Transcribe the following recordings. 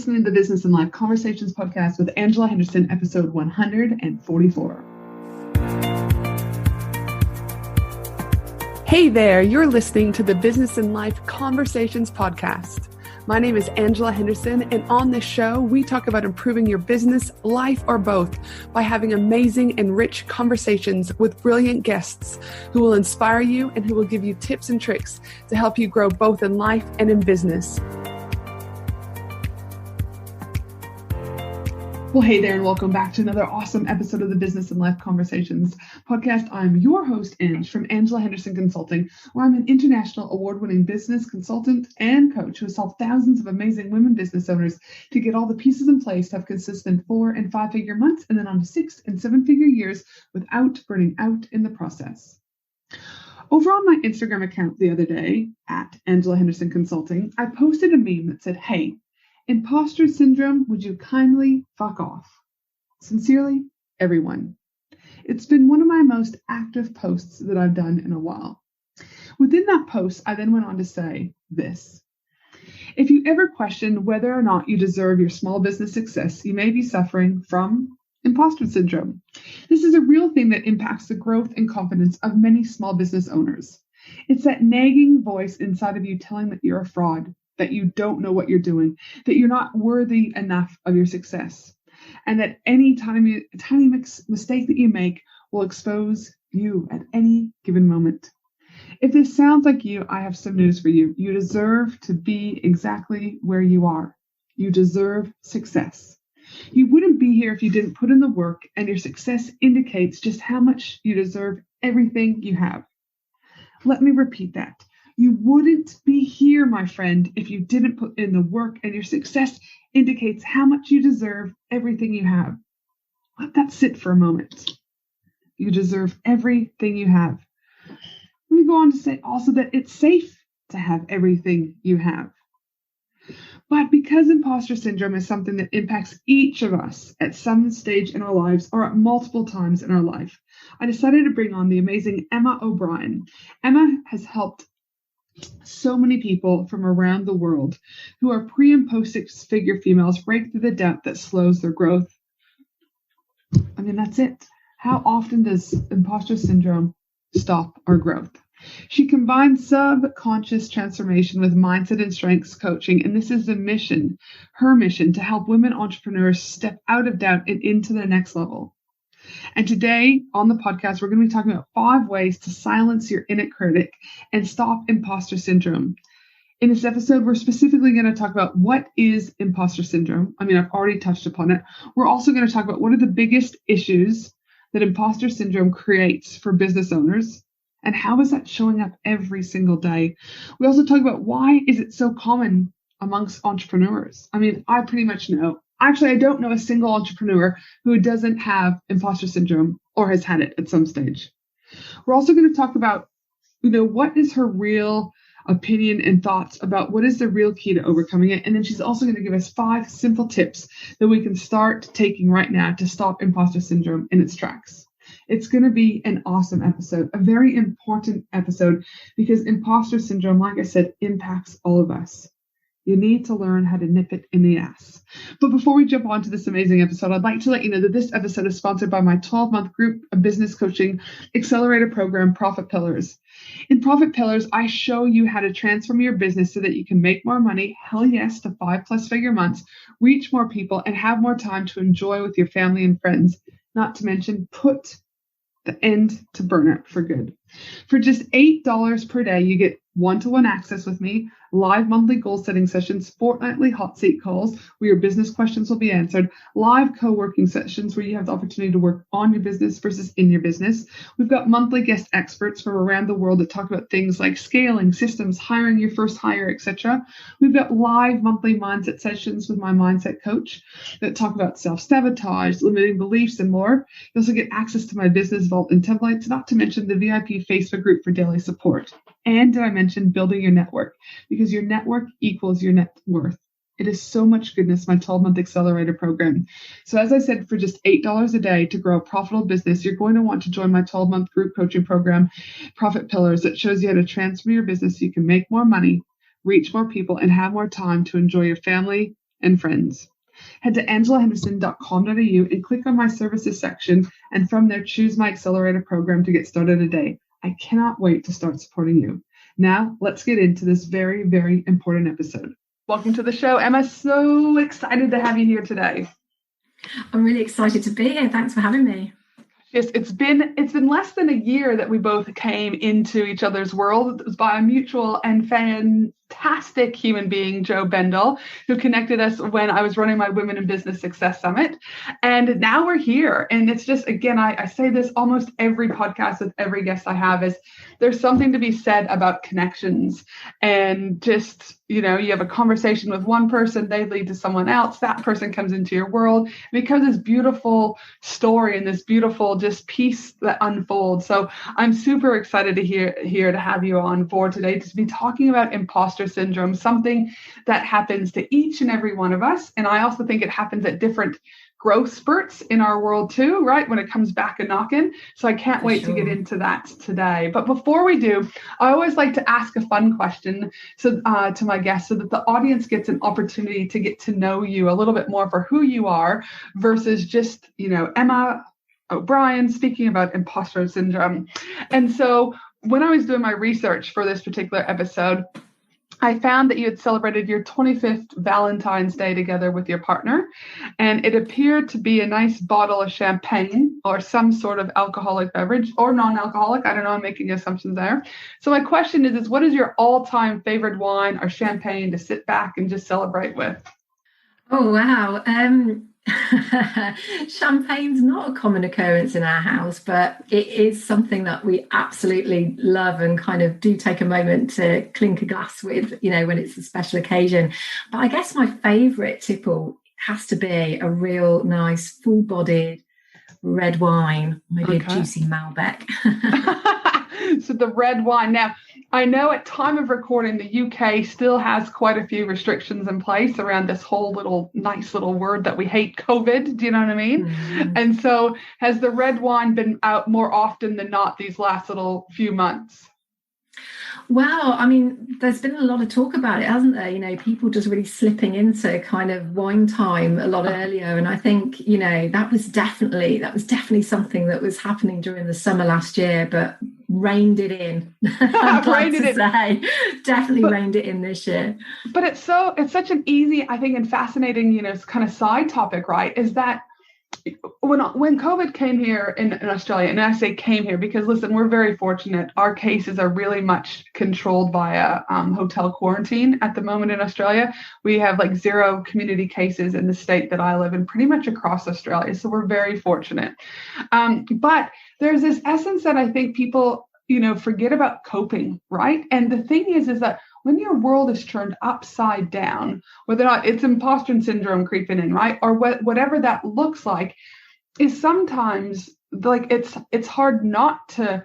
listening to the Business and Life Conversations podcast with Angela Henderson, episode 144. Hey there, you're listening to the Business and Life Conversations podcast. My name is Angela Henderson, and on this show, we talk about improving your business, life, or both by having amazing and rich conversations with brilliant guests who will inspire you and who will give you tips and tricks to help you grow both in life and in business. Well, hey there, and welcome back to another awesome episode of the Business and Life Conversations podcast. I'm your host, Ange, from Angela Henderson Consulting, where I'm an international award-winning business consultant and coach who has helped thousands of amazing women business owners to get all the pieces in place to have consistent 4- and 5-figure months and then on to 6- and 7-figure years without burning out in the process. Over on my Instagram account the other day, at Angela Henderson Consulting, I posted a meme that said, "Hey, Imposter syndrome, would you kindly fuck off? Sincerely, everyone." It's been one of my most active posts that I've done in a while. Within that post, I then went on to say this: if you ever question whether or not you deserve your small business success, you may be suffering from imposter syndrome. This is a real thing that impacts the growth and confidence of many small business owners. It's that nagging voice inside of you telling that you're a fraud, that you don't know what you're doing, that you're not worthy enough of your success, and that any tiny mistake that you make will expose you at any given moment. If this sounds like you, I have some news for you. You deserve to be exactly where you are. You deserve success. You wouldn't be here if you didn't put in the work, and your success indicates just how much you deserve everything you have. Let me repeat that. You wouldn't be here, my friend, if you didn't put in the work, and your success indicates how much you deserve everything you have. Let that sit for a moment. You deserve everything you have. Let me go on to say also that it's safe to have everything you have. But because imposter syndrome is something that impacts each of us at some stage in our lives or at multiple times in our life, I decided to bring on the amazing Emma O'Brien. Emma has helped so many people from around the world who are pre- and post-6-figure females break through the doubt that slows their growth. I mean, that's it. How often does imposter syndrome stop our growth? She combines subconscious transformation with mindset and strengths coaching, and this is the mission, her mission, to help women entrepreneurs step out of doubt and into their next level. And today on the podcast, we're going to be talking about 5 ways to silence your inner critic and stop imposter syndrome. In this episode, we're specifically going to talk about what is imposter syndrome. I mean, I've already touched upon it. We're also going to talk about what are the biggest issues that imposter syndrome creates for business owners, and how is that showing up every single day. We also talk about why is it so common amongst entrepreneurs. I mean, I pretty much know. Actually, I don't know a single entrepreneur who doesn't have imposter syndrome or has had it at some stage. We're also going to talk about, what is her real opinion and thoughts about what is the real key to overcoming it. And then she's also going to give us 5 simple tips that we can start taking right now to stop imposter syndrome in its tracks. It's going to be an awesome episode, a very important episode, because imposter syndrome, like I said, impacts all of us. You need to learn how to nip it in the ass. But before we jump on to this amazing episode, I'd like to let you know that this episode is sponsored by my 12-month group of business coaching accelerator program, Profit Pillars. In Profit Pillars, I show you how to transform your business so that you can make more money, hell yes, to 5+ figure months, reach more people, and have more time to enjoy with your family and friends. Not to mention, put the end to burnout for good. For just $8 per day, you get one-to-one access with me, live monthly goal-setting sessions, fortnightly hot seat calls where your business questions will be answered, live co-working sessions where you have the opportunity to work on your business versus in your business. We've got monthly guest experts from around the world that talk about things like scaling, systems, hiring your first hire, etc. We've got live monthly mindset sessions with my mindset coach that talk about self-sabotage, limiting beliefs, and more. You also get access to my business vault and templates, not to mention the VIP Facebook group for daily support. And did I mention building your network? Because your network equals your net worth. It is so much goodness, my 12-month accelerator program. So as I said, for just $8 a day to grow a profitable business, you're going to want to join my 12-month group coaching program, Profit Pillars, that shows you how to transform your business so you can make more money, reach more people, and have more time to enjoy your family and friends. Head to angelahenderson.com.au and click on my services section, and from there choose my accelerator program to get started today. I cannot wait to start supporting you. Now, let's get into this very, very important episode. Welcome to the show, Emma. So excited to have you here today. I'm really excited to be here. Thanks for having me. Yes, it's been less than a year that we both came into each other's world. It was by a mutual and fantastic human being, Joe Bendel, who connected us when I was running my Women in Business Success Summit. And now we're here. And it's just, again, I say this almost every podcast with every guest I have, is there's something to be said about connections. And just, you have a conversation with one person, they lead to someone else, that person comes into your world, and it becomes this beautiful story and this beautiful just piece that unfolds. So I'm super excited to have you on board today to be talking about imposter syndrome, something that happens to each and every one of us. And I also think it happens at different growth spurts in our world too, right? When it comes back a knocking. So I can't wait to get into that today. But before we do, I always like to ask a fun question to my guests so that the audience gets an opportunity to get to know you a little bit more for who you are versus just, Emma O'Brien speaking about imposter syndrome. And so when I was doing my research for this particular episode, I found that you had celebrated your 25th Valentine's Day together with your partner, and it appeared to be a nice bottle of champagne or some sort of alcoholic beverage or non-alcoholic. I don't know, I'm making assumptions there. So my question is what is your all-time favorite wine or champagne to sit back and just celebrate with? Oh, wow. Champagne's not a common occurrence in our house, but it is something that we absolutely love and kind of do take a moment to clink a glass with, when it's a special occasion. But I guess my favourite tipple has to be a real nice full-bodied red wine, maybe a juicy Malbec. So the red wine. Now, I know at time of recording, the UK still has quite a few restrictions in place around this whole nice little word that we hate, COVID. Do you know what I mean? Mm-hmm. And so has the red wine been out more often than not these last little few months? Well, I mean, there's been a lot of talk about it, hasn't there? People just really slipping into kind of wine time a lot earlier. And I think, that was definitely something that was happening during the summer last year, but reined it in. Reined it in this year. But it's such an easy, I think, and fascinating, kind of side topic, right? Is that when COVID came here in Australia, and I say came here because, listen, we're very fortunate. Our cases are really much controlled via hotel quarantine at the moment in Australia. We have 0 community cases in the state that I live in, pretty much across Australia. So we're very fortunate. But there's this essence that I think people, forget about coping, right? And the thing is that when your world is turned upside down, whether or not it's imposter syndrome creeping in, right? Or whatever that looks like, is sometimes it's hard not to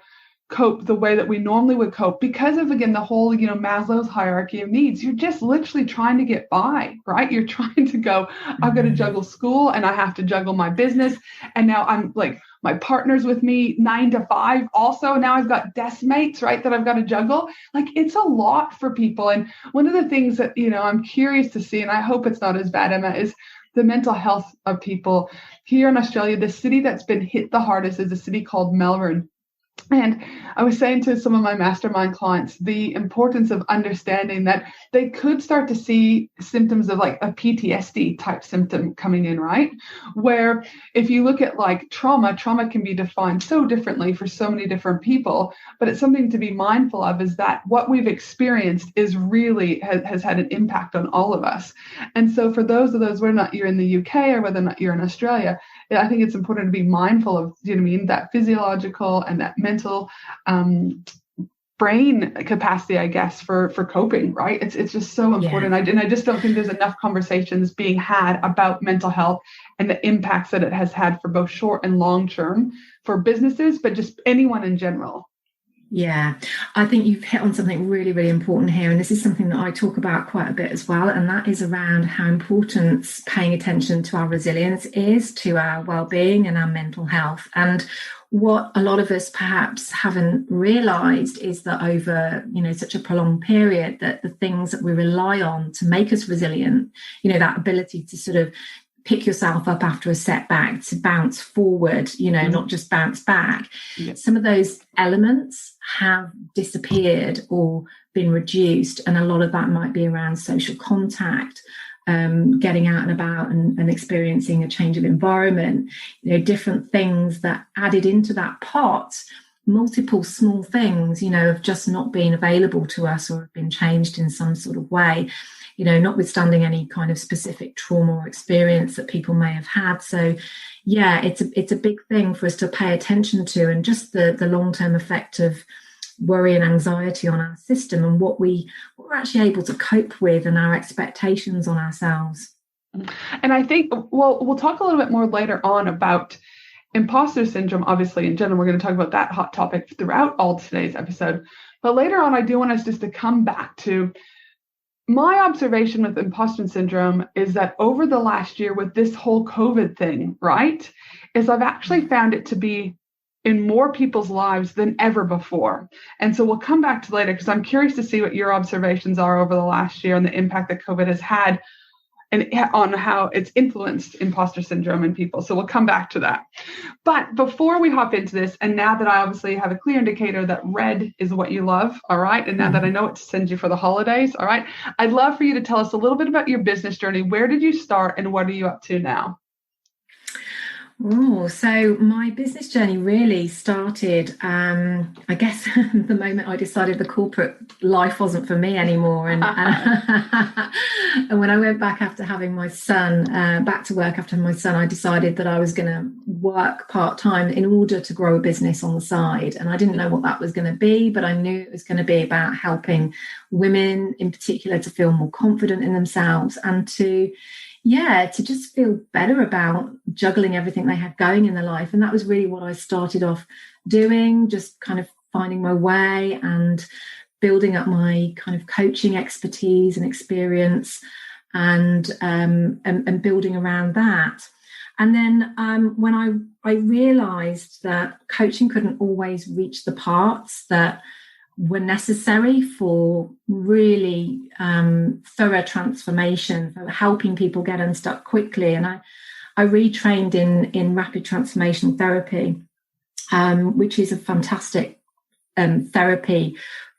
cope the way that we normally would cope because of, again, the whole, Maslow's hierarchy of needs. You're just literally trying to get by, right? You're trying to go, I've got to juggle school and I have to juggle my business. And now I'm my partner's with me 9 to 5 also. Now I've got desk mates, right, that I've got to juggle. It's a lot for people. And one of the things that, I'm curious to see, and I hope it's not as bad, Emma, is the mental health of people. Here in Australia, the city that's been hit the hardest is a city called Melbourne. And I was saying to some of my mastermind clients the importance of understanding that they could start to see symptoms of a PTSD type symptom coming in, right? Where if you look at trauma can be defined so differently for so many different people, but it's something to be mindful of is that what we've experienced is really has had an impact on all of us. And so for those, whether or not you're in the UK or whether or not you're in Australia, I think it's important to be mindful of, that physiological and that mental brain capacity, I guess, for coping, right? It's just so important. Yeah. I just don't think there's enough conversations being had about mental health and the impacts that it has had for both short and long term for businesses, but just anyone in general. Yeah, I think you've hit on something really, really important here. And this is something that I talk about quite a bit as well. And that is around how important paying attention to our resilience is to our well-being and our mental health. And what a lot of us perhaps haven't realized is that over, such a prolonged period, that the things that we rely on to make us resilient, that ability to sort of pick yourself up after a setback, to bounce forward, not just bounce back. Yeah. Some of those elements have disappeared or been reduced. And a lot of that might be around social contact, getting out and about and experiencing a change of environment, different things that added into that pot, multiple small things, have just not been available to us or have been changed in some sort of way, notwithstanding any kind of specific trauma or experience that people may have had. So yeah, it's a big thing for us to pay attention to, and just the long-term effect of worry and anxiety on our system and what we're actually able to cope with and our expectations on ourselves. And I think, we'll talk a little bit more later on about imposter syndrome, obviously, in general. We're going to talk about that hot topic throughout all today's episode. But later on, I do want us just to come back to my observation with imposter syndrome is that over the last year with this whole COVID thing, right, is I've actually found it to be in more people's lives than ever before. And so we'll come back to later, because I'm curious to see what your observations are over the last year and the impact that COVID has had and on how it's influenced imposter syndrome in people. So we'll come back to that. But before we hop into this, and now that I obviously have a clear indicator that red is what you love, all right, and now that I know what to send you for the holidays, all right, I'd love for you to tell us a little bit about your business journey. Where did you start and what are you up to now? Oh, so my business journey really started, I guess, the moment I decided the corporate life wasn't for me anymore. And when I went back after having my son, back to work after my son, I decided that I was going to work part-time in order to grow a business on the side. And I didn't know what that was going to be, but I knew it was going to be about helping women in particular to feel more confident in themselves and to just feel better about juggling everything they had going in their life. And that was really what I started off doing, just kind of finding my way and building up my kind of coaching expertise and experience and building around that. And then when I realized that coaching couldn't always reach the parts that were necessary for really thorough transformation, for helping people get unstuck quickly. And I retrained in rapid transformation therapy, which is a fantastic therapy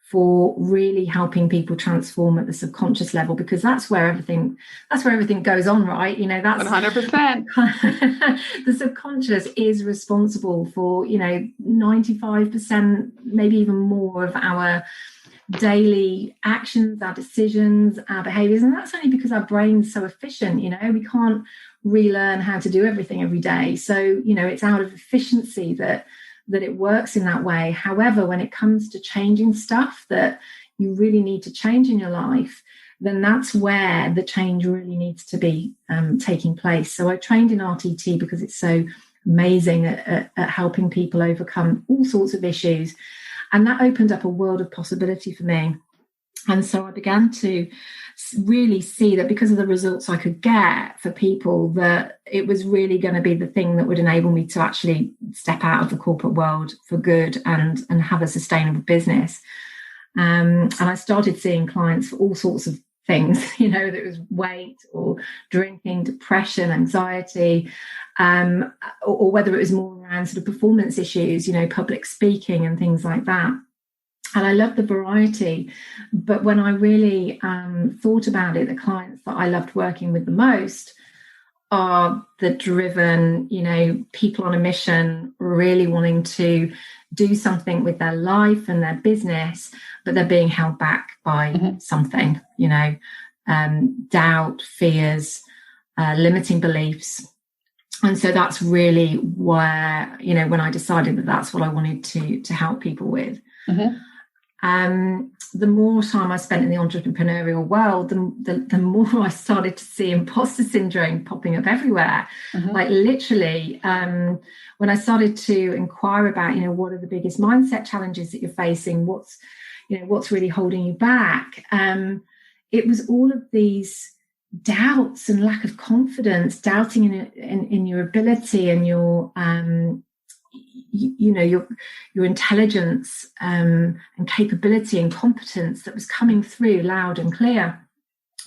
for really helping people transform at the subconscious level, because that's where everything goes on, right? That's 100%. The subconscious is responsible for 95%, maybe even more, of our daily actions, our decisions, our behaviors. And that's only because our brain's so efficient. We can't relearn how to do everything every day. So it's out of efficiency that it works in that way. However, when it comes to changing stuff that you really need to change in your life, then that's where the change really needs to be taking place. So I trained in RTT because it's so amazing at helping people overcome all sorts of issues. And that opened up a world of possibility for me. And so I began to really see that because of the results I could get for people, that it was really going to be the thing that would enable me to actually step out of the corporate world for good and have a sustainable business. And I started seeing clients for all sorts of things, that it was weight or drinking, depression, anxiety, or whether it was more around sort of performance issues, public speaking and things like that. And I love the variety. But when I really thought about it, the clients that I loved working with the most are the driven, people on a mission, really wanting to do something with their life and their business, but they're being held back by something, doubt, fears, limiting beliefs. And so that's really where, when I decided that that's what I wanted to help people with. The more time I spent in the entrepreneurial world, the more I started to see imposter syndrome popping up everywhere. Like literally, when I started to inquire about, what are the biggest mindset challenges that you're facing, what's really holding you back, it was all of these doubts and lack of confidence, doubting in your ability and your intelligence and capability and competence that was coming through loud and clear.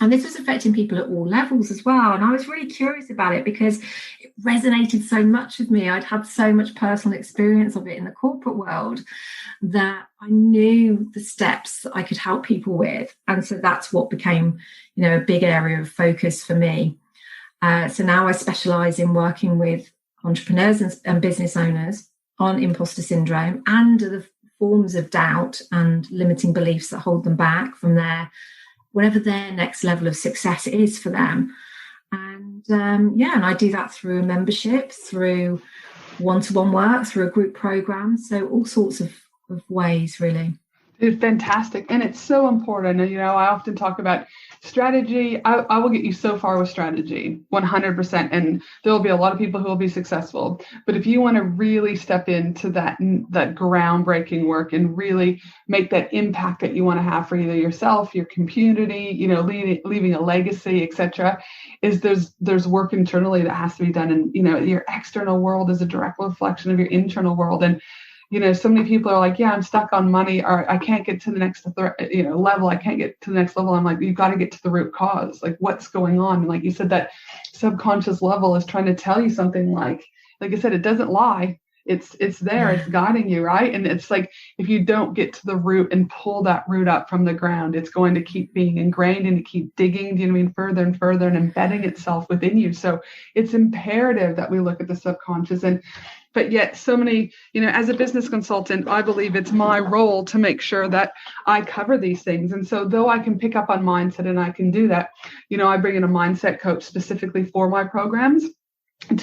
And this was affecting people at all levels as well. And I was really curious about it because it resonated so much with me. I'd had so much personal experience of it in the corporate world that I knew the steps that I could help people with. And so that's what became, a big area of focus for me. So now I specialize in working with entrepreneurs and business owners on imposter syndrome and the forms of doubt and limiting beliefs that hold them back from whatever their next level of success is for them. And and I do that through a membership, through one-to-one work, through a group program. So all sorts of ways, really. It's fantastic. And it's so important. And, I often talk about strategy. I will get you so far with strategy, 100%. And there will be a lot of people who will be successful. But if you want to really step into that groundbreaking work and really make that impact that you want to have for either yourself, your community, leaving a legacy, etc., there's work internally that has to be done. And, your external world is a direct reflection of your internal world. And so many people are like, yeah, I'm stuck on money, or I can't get to the next level. I can't get to the next level. I'm like, you've got to get to the root cause. Like, what's going on? And like you said, that subconscious level is trying to tell you something. Like I said, it doesn't lie. It's there. It's guiding you, right? And it's like, if you don't get to the root and pull that root up from the ground, it's going to keep being ingrained and to keep digging, further and further and embedding itself within you. So it's imperative that we look at the subconscious. But yet so many, as a business consultant, I believe it's my role to make sure that I cover these things. And so though I can pick up on mindset and I can do that, I bring in a mindset coach specifically for my programs.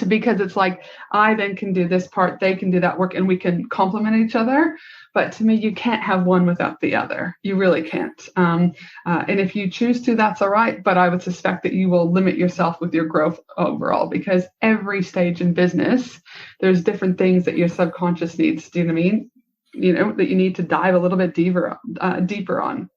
Because it's like, I then can do this part, they can do that work, and we can complement each other. But to me, you can't have one without the other. You really can't. And if you choose to, that's all right. But I would suspect that you will limit yourself with your growth overall, because every stage in business, there's different things that your subconscious needs. Do you know what I mean? That you need to dive a little bit deeper on.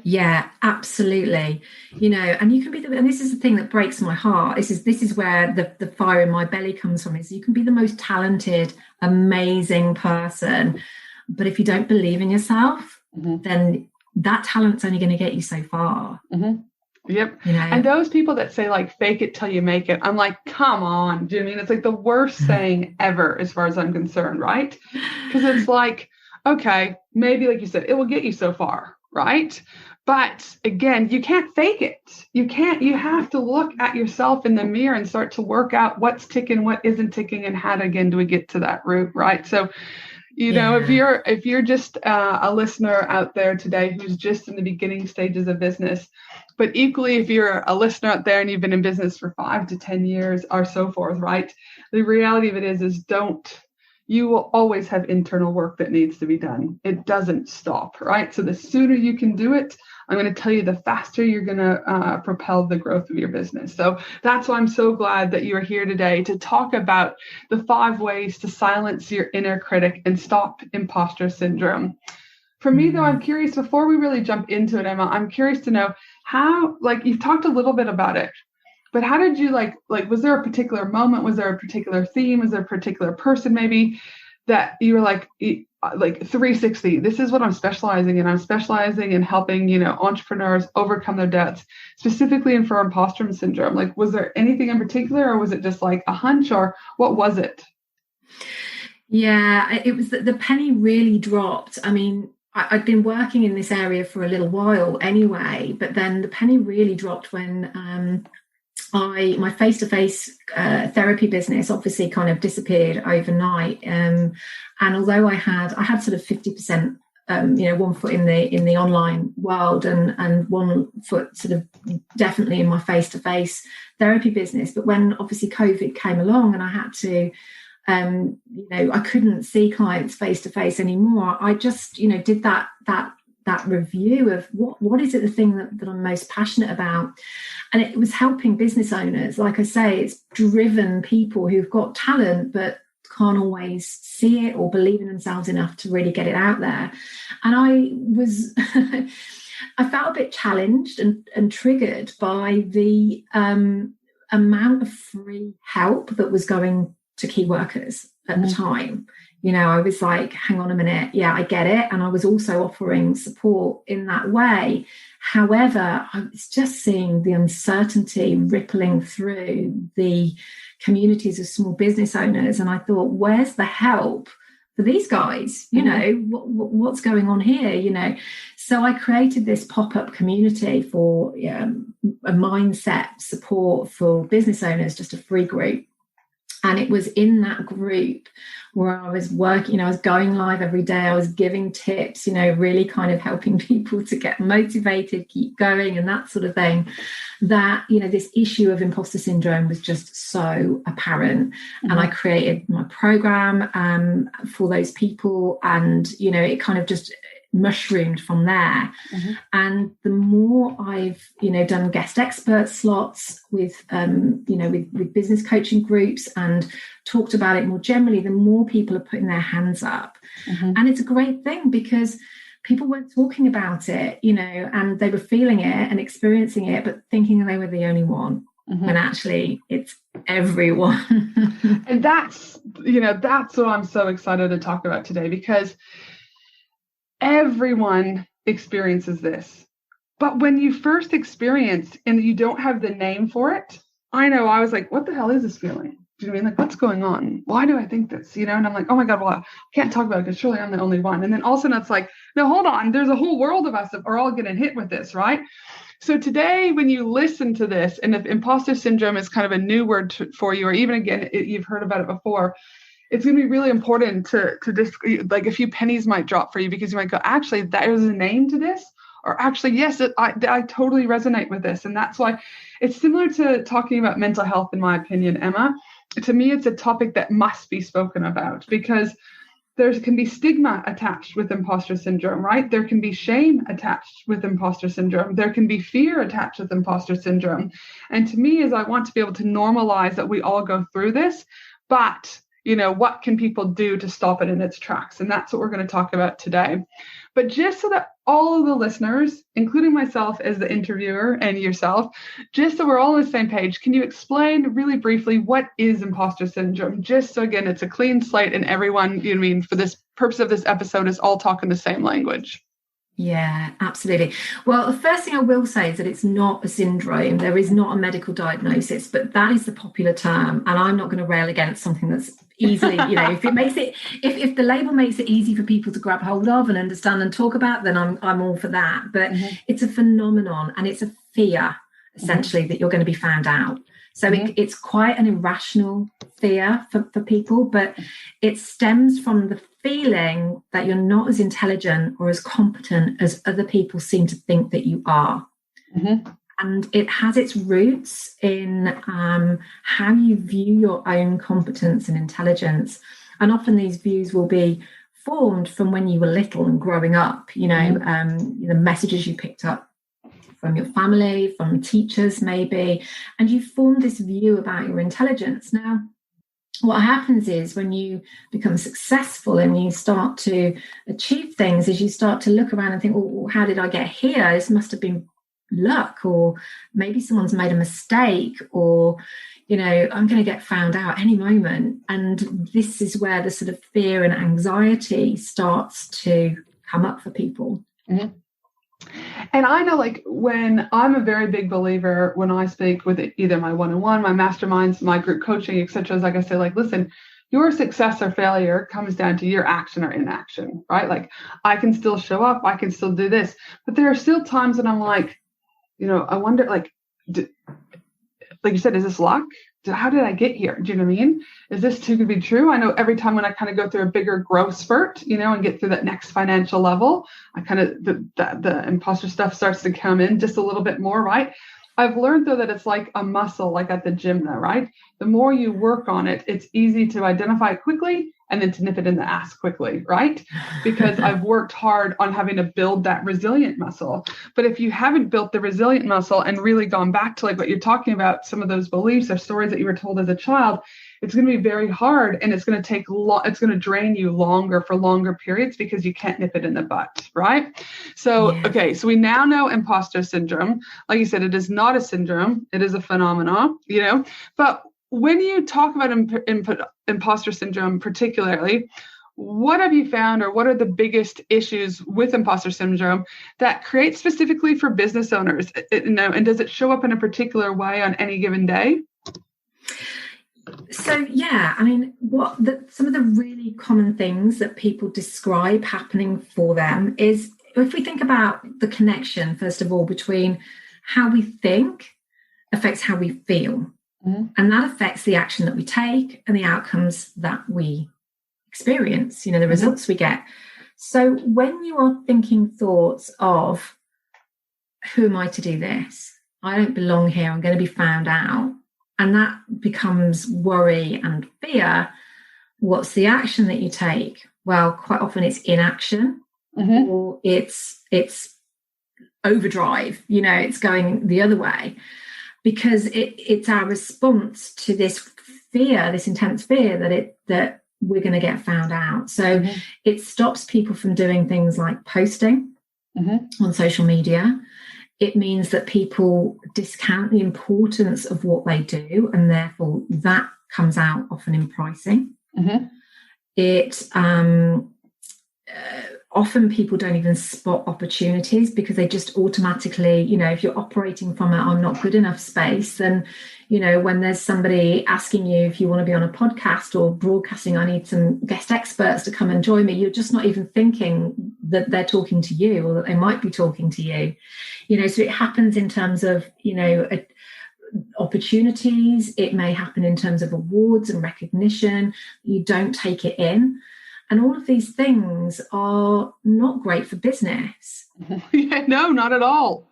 Yeah, absolutely. And you can be and this is the thing that breaks my heart. This is where the fire in my belly comes from, is you can be the most talented, amazing person, but if you don't believe in yourself, then that talent's only going to get you so far. Yep. And those people that say like, fake it till you make it, I'm like, come on, do you mean? It's like the worst saying ever, as far as I'm concerned, right? Because it's like, okay, maybe like you said, it will get you so far, right? But again, you can't fake it. You have to look at yourself in the mirror and start to work out what's ticking, what isn't ticking, and how again do we get to that root, right? So, if you're just a listener out there today who's just in the beginning stages of business, but equally if you're a listener out there and you've been in business for 5 to 10 years or so forth, right? The reality of it is you will always have internal work that needs to be done. It doesn't stop, right? So the sooner you can do it, I'm going to tell you, the faster you're going to propel the growth of your business. So that's why I'm so glad that you are here today to talk about the 5 ways to silence your inner critic and stop imposter syndrome. For me, though, I'm curious, before we really jump into it, Emma, I'm curious to know how, like, you've talked a little bit about it, but how did you like, was there a particular moment? Was there a particular theme? Was there a particular person maybe that you were like 360, this is what I'm specializing in. I'm specializing in helping, entrepreneurs overcome their debts, specifically for imposter syndrome. Like, was there anything in particular, or was it just like a hunch, or what was it? Yeah, it was that the penny really dropped. I mean, I'd been working in this area for a little while anyway, but then the penny really dropped when my face-to-face therapy business obviously kind of disappeared overnight. And although I had sort of 50%, one foot in the online world and one foot sort of definitely in my face-to-face therapy business. But when obviously COVID came along and I had to, I couldn't see clients face-to-face anymore, I just, did that review of what is it, the thing that I'm most passionate about. And it was helping business owners. Like I say, it's driven people who've got talent but can't always see it or believe in themselves enough to really get it out there. And I was I felt a bit challenged and triggered by the amount of free help that was going to key workers at the time. I was like, hang on a minute. Yeah, I get it. And I was also offering support in that way. However, I was just seeing the uncertainty rippling through the communities of small business owners. And I thought, where's the help for these guys? What's going on here? So I created this pop-up community for a mindset support for business owners, just a free group. And it was in that group where I was working, I was going live every day. I was giving tips, really kind of helping people to get motivated, keep going and that sort of thing, that, this issue of imposter syndrome was just so apparent. And I created my program for those people. And, it kind of just mushroomed from there. And the more I've done guest expert slots with with business coaching groups and talked about it more generally, the more people are putting their hands up. And it's a great thing because people weren't talking about it, and they were feeling it and experiencing it, but thinking they were the only one. When actually it's everyone. And that's what I'm so excited to talk about today, because everyone experiences this. But when you first experienced and you don't have the name for it, I know I was like, what the hell is this feeling? Do you know what I mean? Like, what's going on? Why do I think this? And I'm like, oh my God, well, I can't talk about it because surely I'm the only one. And then all of a sudden it's like, no, hold on. There's a whole world of us that are all getting hit with this, right? So today, when you listen to this, and if imposter syndrome is kind of a new word for you, or even again, you've heard about it before, it's going to be really important to just, like, a few pennies might drop for you, because you might go, actually, there's a name to this, or actually, yes, I totally resonate with this. And that's why it's similar to talking about mental health, in my opinion, Emma. To me, it's a topic that must be spoken about, because there can be stigma attached with imposter syndrome, right? There can be shame attached with imposter syndrome. There can be fear attached with imposter syndrome. And to me, is I want to be able to normalize that we all go through this, but what can people do to stop it in its tracks? And that's what we're going to talk about today. But just so that all of the listeners, including myself as the interviewer and yourself, just so we're all on the same page, can you explain really briefly what is imposter syndrome? Just so, again, it's a clean slate and everyone, for this purpose of this episode, is all talking the same language. Yeah, absolutely. Well, the first thing I will say is that it's not a syndrome. There is not a medical diagnosis, but that is the popular term. And I'm not going to rail against something that's easily, if it makes it, if the label makes it easy for people to grab hold of and understand and talk about, then I'm all for that. But it's a phenomenon, and it's a fear, essentially, that you're going to be found out. So it's quite an irrational fear for people, but it stems from the feeling that you're not as intelligent or as competent as other people seem to think that you are. And it has its roots in how you view your own competence and intelligence. And often these views will be formed from when you were little and growing up, the messages you picked up from your family, from teachers maybe, and you form this view about your intelligence. Now, what happens is when you become successful and you start to achieve things, is you start to look around and think, well, how did I get here? This must have been luck, or maybe someone's made a mistake, or, I'm going to get found out any moment. And this is where the sort of fear and anxiety starts to come up for people. And I know, like, when I'm a very big believer, when I speak with either my one-on-one, my masterminds, my group coaching, etc., like I say, like, listen, your success or failure comes down to your action or inaction, right? Like, I can still show up, I can still do this, but there are still times that I'm like, I wonder, like you said, is this luck? How did I get here? Do you know what I mean? Is this too good to be true? I know every time when I kind of go through a bigger growth spurt, and get through that next financial level, I kind of, the imposter stuff starts to come in just a little bit more, right? I've learned, though, that it's like a muscle, like at the gym, though, right? The more you work on it, it's easy to identify it quickly and then to nip it in the ass quickly, right? Because I've worked hard on having to build that resilient muscle. But if you haven't built the resilient muscle and really gone back to, like, what you're talking about, some of those beliefs or stories that you were told as a child, it's going to be very hard, and it's going to take it's going to drain you for longer periods, because you can't nip it in the butt, right? So, Okay, so we now know imposter syndrome. Like you said, it is not a syndrome. It is a phenomenon, but when you talk about imposter syndrome particularly, what have you found, or what are the biggest issues with imposter syndrome that create specifically for business owners? And does it show up in a particular way on any given day? So, yeah, I mean, some of the really common things that people describe happening for them is, if we think about the connection, first of all, between how we think affects how we feel. Mm-hmm. And that affects the action that we take and the outcomes that we experience, the results we get. So when you are thinking thoughts of, who am I to do this? I don't belong here. I'm going to be found out. And that becomes worry and fear. What's the action that you take? Well, quite often it's inaction, or it's overdrive. It's going the other way, because it's our response to this fear, this intense fear that we're going to get found out. So it stops people from doing things like posting on social media. It means that people discount the importance of what they do, and therefore that comes out often in pricing. It often people don't even spot opportunities, because they just automatically, if you're operating from I'm not good enough space, then, when there's somebody asking you if you want to be on a podcast or broadcasting, I need some guest experts to come and join me, you're just not even thinking that they're talking to you, or that they might be talking to you. So it happens in terms of, opportunities. It may happen in terms of awards and recognition. You don't take it in. And all of these things are not great for business. Yeah, no, not at all.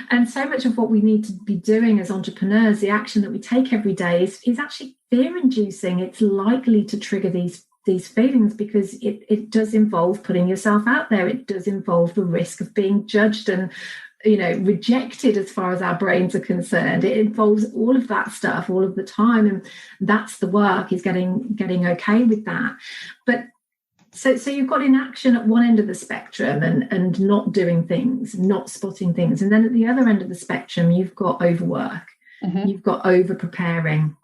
And so much of what we need to be doing as entrepreneurs, the action that we take every day is actually fear-inducing. It's likely to trigger these feelings, because it does involve putting yourself out there. It does involve the risk of being judged and rejected as far as our brains are concerned. It involves all of that stuff all of the time, and that's the work, is getting okay with that. But so you've got inaction at one end of the spectrum, and not doing things, not spotting things, and then at the other end of the spectrum you've got overwork, you've got over preparing,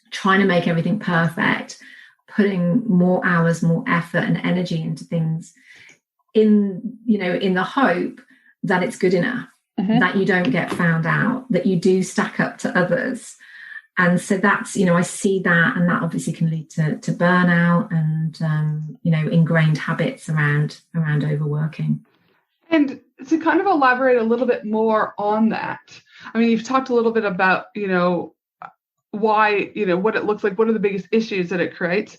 trying to make everything perfect, putting more hours, more effort and energy into things in the hope that it's good enough, that you don't get found out, that you do stack up to others. And so that's, I see that, and that obviously can lead to burnout and, ingrained habits around overworking. And to kind of elaborate a little bit more on that, I mean, you've talked a little bit about, why, what it looks like, what are the biggest issues that it creates.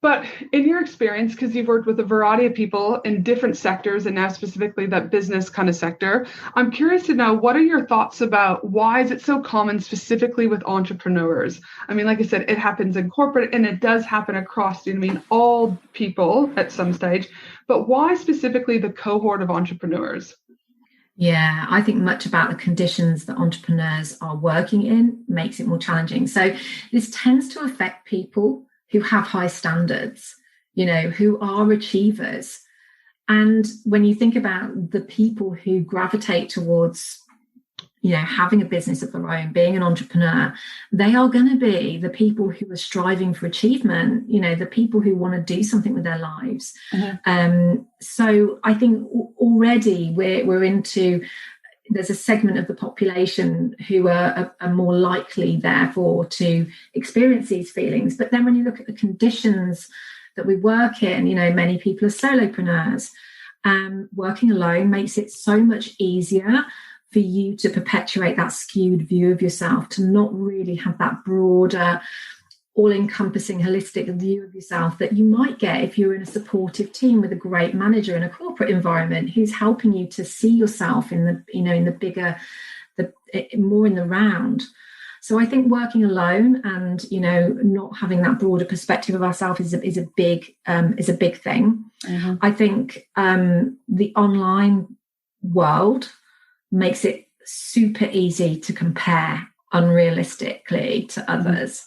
But in your experience, because you've worked with a variety of people in different sectors, and now specifically that business kind of sector, I'm curious to know, what are your thoughts about why is it so common specifically with entrepreneurs? I mean, like I said, it happens in corporate, and it does happen across, all people at some stage. But why specifically the cohort of entrepreneurs? Yeah, I think much about the conditions that entrepreneurs are working in makes it more challenging. So this tends to affect people who have high standards, who are achievers. And when you think about the people who gravitate towards, having a business of their own, being an entrepreneur, they are going to be the people who are striving for achievement, the people who want to do something with their lives. So I think already we're into, there's a segment of the population who are more likely, therefore, to experience these feelings. But then when you look at the conditions that we work in, many people are solopreneurs. Working alone makes it so much easier for you to perpetuate that skewed view of yourself, to not really have that broader, all-encompassing, holistic view of yourself that you might get if you're in a supportive team with a great manager in a corporate environment who's helping you to see yourself in the, in the bigger, more in the round. So I think working alone and, not having that broader perspective of ourselves is a big thing. I think the online world makes it super easy to compare unrealistically to others.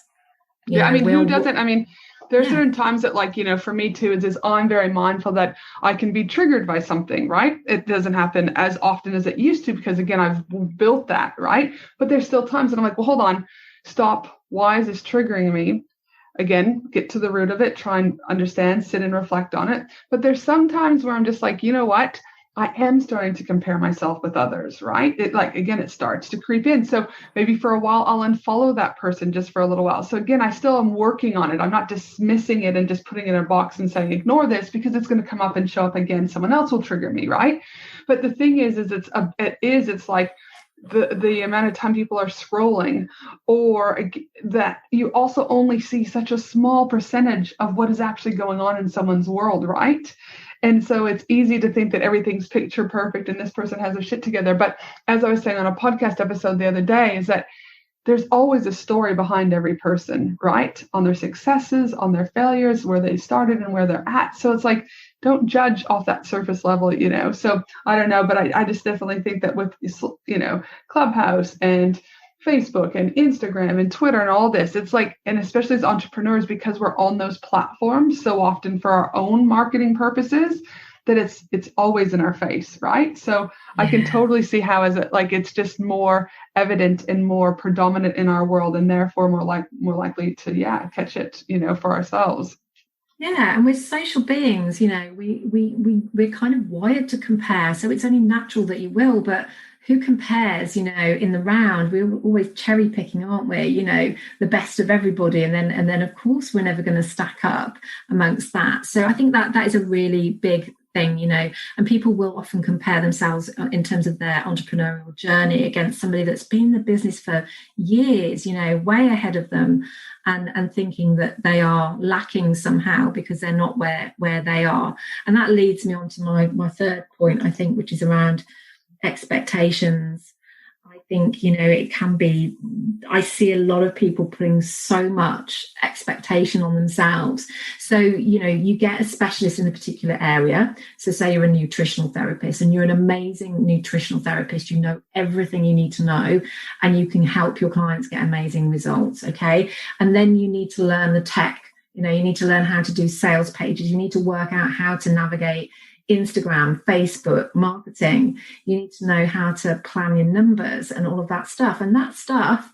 Who doesn't? I mean, there's certain times that, for me too, I'm very mindful that I can be triggered by something, right? It doesn't happen as often as it used to, because again, I've built that, right? But there's still times that I'm like, well, hold on. stop. Why is this triggering me? Again, get to the root of it, try and understand, sit and reflect on it. But there's some times where I'm just like, you know what? I am starting to compare myself with others, right? It starts to creep in. So maybe for a while, I'll unfollow that person just for a little while. So again, I still am working on it. I'm not dismissing it and just putting it in a box and saying, ignore this, because it's going to come up and show up again. Someone else will trigger me, right? But the thing is it's like the amount of time people are scrolling, or that you also only see such a small percentage of what is actually going on in someone's world, right? And so it's easy to think that everything's picture perfect and this person has their shit together. But as I was saying on a podcast episode the other day, is that there's always a story behind every person, right? On their successes, on their failures, where they started and where they're at. So it's like, don't judge off that surface level, So I don't know, but I just definitely think that with, Clubhouse and Facebook and Instagram and Twitter and all this, it's like, and especially as entrepreneurs, because we're on those platforms so often for our own marketing purposes, that it's always in our face, right? So I can totally see how it's just more evident and more predominant in our world, and therefore more likely to catch it, for ourselves. Yeah, and we're social beings, we're kind of wired to compare. So it's only natural that you will, but who compares, in the round? We're always cherry picking, aren't we? The best of everybody. And then of course we're never going to stack up amongst that. So I think that is a really big thing, and people will often compare themselves in terms of their entrepreneurial journey against somebody that's been in the business for years, way ahead of them, and thinking that they are lacking somehow because they're not where they are. And that leads me on to my third point, I think, which is around expectations. I think, it can be, I see a lot of people putting so much expectation on themselves. So, you get a specialist in a particular area. So say you're a nutritional therapist and you're an amazing nutritional therapist, you know everything you need to know, and you can help your clients get amazing results. Okay. And then you need to learn the tech, you need to learn how to do sales pages. You need to work out how to navigate Instagram, Facebook, marketing. You need to know how to plan your numbers and all of that stuff. And that stuff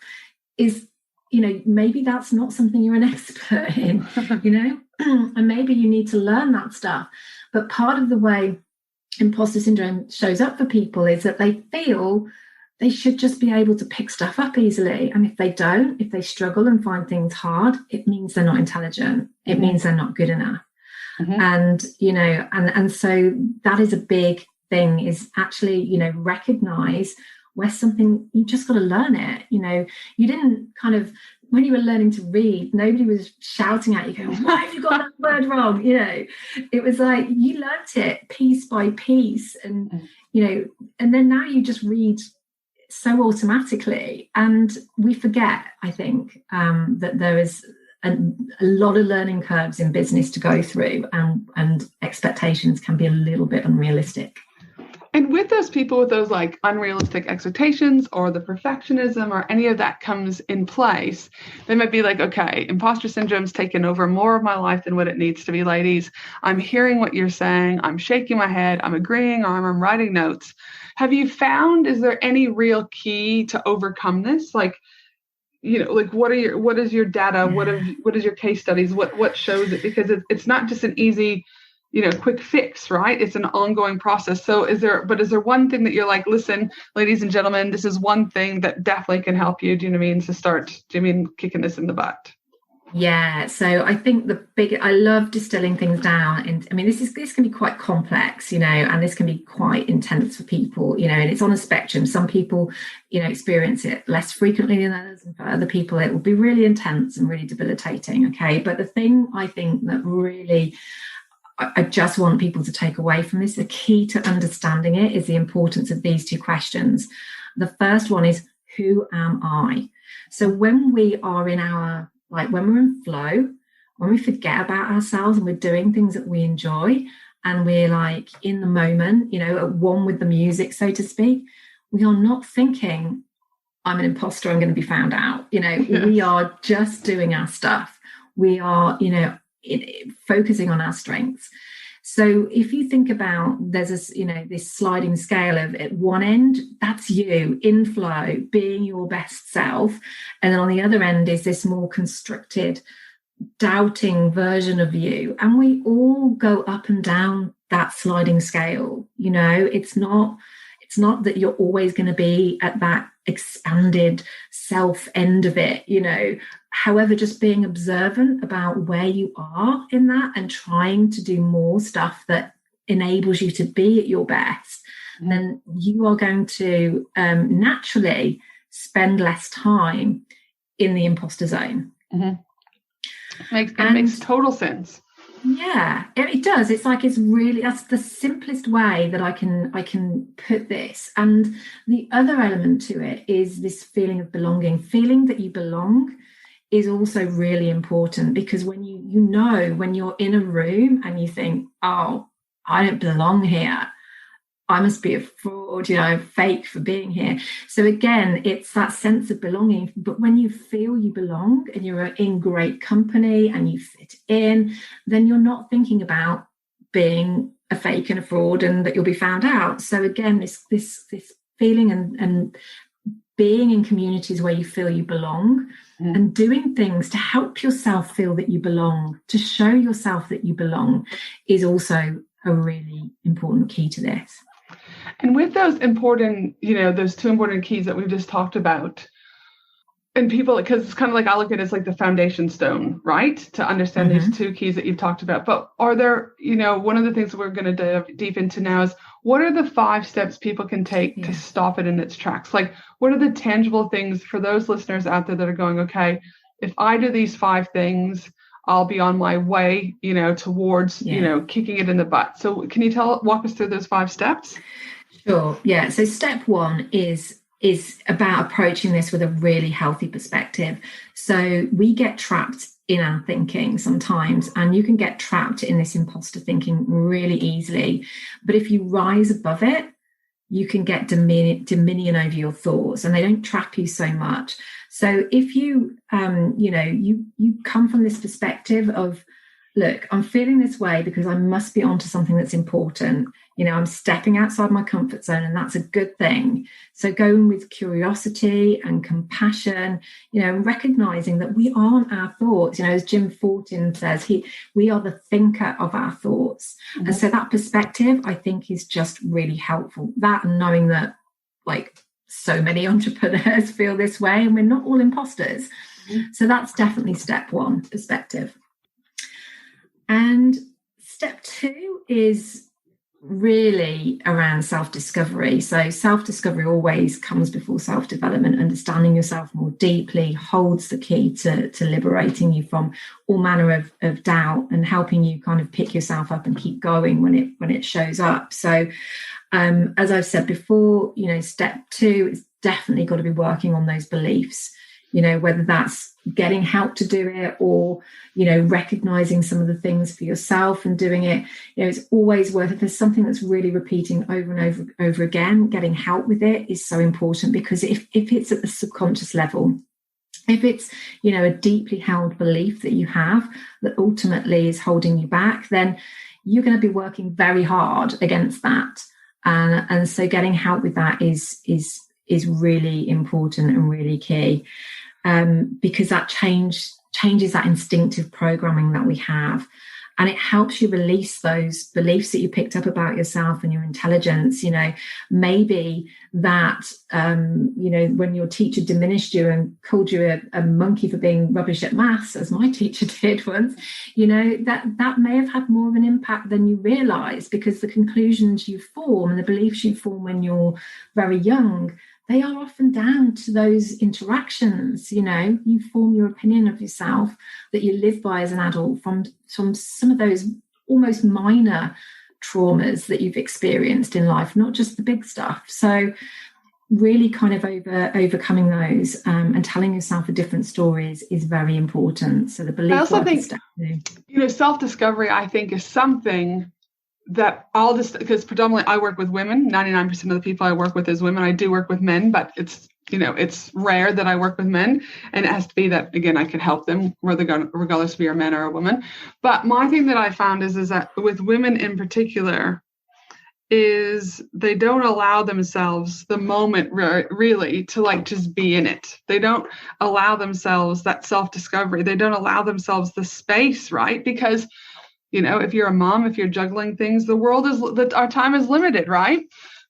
is, maybe that's not something you're an expert in, and maybe you need to learn that stuff. But part of the way imposter syndrome shows up for people is that they feel they should just be able to pick stuff up easily. And if they don't, if they struggle and find things hard, it means they're not intelligent. It means they're not good enough. And, and so that is a big thing, is actually, recognize where something, you just got to learn it. You didn't kind of, when you were learning to read, nobody was shouting at you going, why have you got that word wrong? It was like, you learnt it piece by piece, and, and then now you just read so automatically. And we forget, I think, that there is a lot of learning curves in business to go through, and expectations can be a little bit unrealistic. And with those people with those like unrealistic expectations, or the perfectionism, or any of that comes in place, they might be like, okay, imposter syndrome's taken over more of my life than what it needs to be, ladies. I'm hearing what you're saying. I'm shaking my head. I'm agreeing, or I'm writing notes. Have you found, is there any real key to overcome this? Like, what is your data? What is your case studies? What shows it? Because it's not just an easy, quick fix, right? It's an ongoing process. So is there one thing that you're like, listen, ladies and gentlemen, this is one thing that definitely can help you, to start, kicking this in the butt? Yeah, so I think I love distilling things down. And I mean, this can be quite complex, and this can be quite intense for people, and it's on a spectrum. Some people, experience it less frequently than others. And for other people, it will be really intense and really debilitating. Okay. But the thing I think that really, I just want people to take away from this, the key to understanding it, is the importance of these two questions. The first one is, who am I? So when we are in our, when we're in flow, when we forget about ourselves and we're doing things that we enjoy, and we're like in the moment, at one with the music, so to speak, we are not thinking, I'm an imposter, I'm going to be found out. Yes. We are just doing our stuff. We are, focusing on our strengths. So if you think about, there's this sliding scale of, at one end, that's you in flow, being your best self. And then on the other end is this more constricted, doubting version of you. And we all go up and down that sliding scale. It's not that you're always going to be at that expanded self end of it. However, just being observant about where you are in that and trying to do more stuff that enables you to be at your best, then you are going to naturally spend less time in the imposter zone. Makes total sense. Yeah, it does. It's like, that's the simplest way that I can put this. And the other element to it is this feeling of belonging. Feeling that you belong is also really important, because when when you're in a room and you think, oh, I don't belong here, I must be a fraud, fake for being here. So again, it's that sense of belonging. But when you feel you belong and you're in great company and you fit in, then you're not thinking about being a fake and a fraud and that you'll be found out. So again, this feeling and being in communities where you feel you belong and doing things to help yourself feel that you belong, to show yourself that you belong, is also a really important key to this. And with those important, those two important keys that we've just talked about, and people, because it's kind of like, I look at it as like the foundation stone, right? To understand these two keys that you've talked about. But are there, one of the things that we're going to dive deep into now is, what are the 5 steps people can take to stop it in its tracks? Like, what are the tangible things for those listeners out there that are going, okay, if I do these 5 things, I'll be on my way, towards, kicking it in the butt. So can you walk us through those 5 steps? Sure. Yeah. So step 1 is about approaching this with a really healthy perspective. So we get trapped in our thinking sometimes, and you can get trapped in this imposter thinking really easily. But if you rise above it, you can get dominion over your thoughts, and they don't trap you so much. So if you, you come from this perspective of, look, I'm feeling this way because I must be onto something that's important. I'm stepping outside my comfort zone, and that's a good thing. So going with curiosity and compassion, recognizing that we aren't our thoughts. As Jim Fortin says, we are the thinker of our thoughts. And so that perspective, I think, is just really helpful. That, and knowing that, like, so many entrepreneurs feel this way, and we're not all imposters. So that's definitely step 1, perspective. And step 2 is really around self-discovery. So self-discovery always comes before self-development. Understanding yourself more deeply holds the key to liberating you from all manner of doubt and helping you kind of pick yourself up and keep going when it shows up. So as I've said before, step 2 is definitely got to be working on those beliefs, whether that's getting help to do it or, recognizing some of the things for yourself and doing it. It's always worth it. If there's something that's really repeating over and over again, getting help with it is so important, because if it's at the subconscious level, if it's, a deeply held belief that you have that ultimately is holding you back, then you're going to be working very hard against that. And so getting help with that is really important and really key. Because that changes that instinctive programming that we have, and it helps you release those beliefs that you picked up about yourself and your intelligence. Maybe that when your teacher diminished you and called you a monkey for being rubbish at maths, as my teacher did once, that may have had more of an impact than you realize, because the conclusions you form and the beliefs you form when you're very young, they are often down to those interactions. You form your opinion of yourself that you live by as an adult from some of those almost minor traumas that you've experienced in life, not just the big stuff. So really kind of overcoming those and telling yourself a different stories is very important. So the belief. I also think, self-discovery, I think, is something that because predominantly I work with women, 99% of the people I work with is women. I do work with men, but it's it's rare that I work with men, and it has to be that, again, I can help them regardless if you're a man or a woman. But my thing that I found is that with women in particular, is they don't allow themselves the moment really to like just be in it. They don't allow themselves that self-discovery. They don't allow themselves the space, right? Because, if you're a mom, if you're juggling things, our time is limited, right?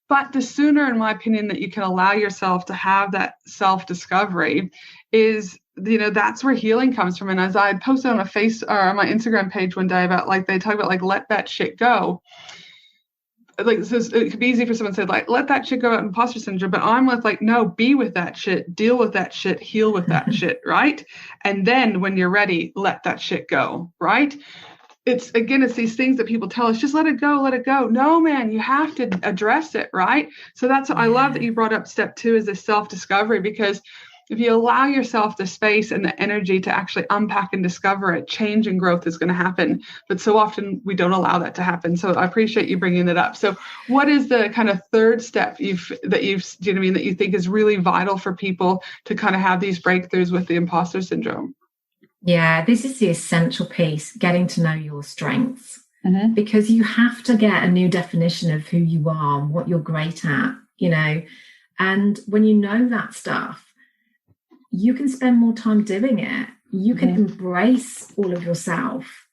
But the sooner, in my opinion, that you can allow yourself to have that self-discovery is, that's where healing comes from. And as I had posted on my Instagram page one day about they talk about let that shit go. So it could be easy for someone to say let that shit go about imposter syndrome, but I'm no, be with that shit, deal with that shit, heal with that shit, right? And then when you're ready, let that shit go, right? It's these things that people tell us, just let it go. No, man, you have to address it, right? So I love that you brought up step 2 is the self-discovery, because if you allow yourself the space and the energy to actually unpack and discover it, change and growth is going to happen. But so often we don't allow that to happen. So I appreciate you bringing it up. So what is the kind of third step that you think is really vital for people to kind of have these breakthroughs with the imposter syndrome? Yeah, this is the essential piece, getting to know your strengths, because you have to get a new definition of who you are and what you're great at, and when you know that stuff, you can spend more time doing it. You can embrace all of yourself.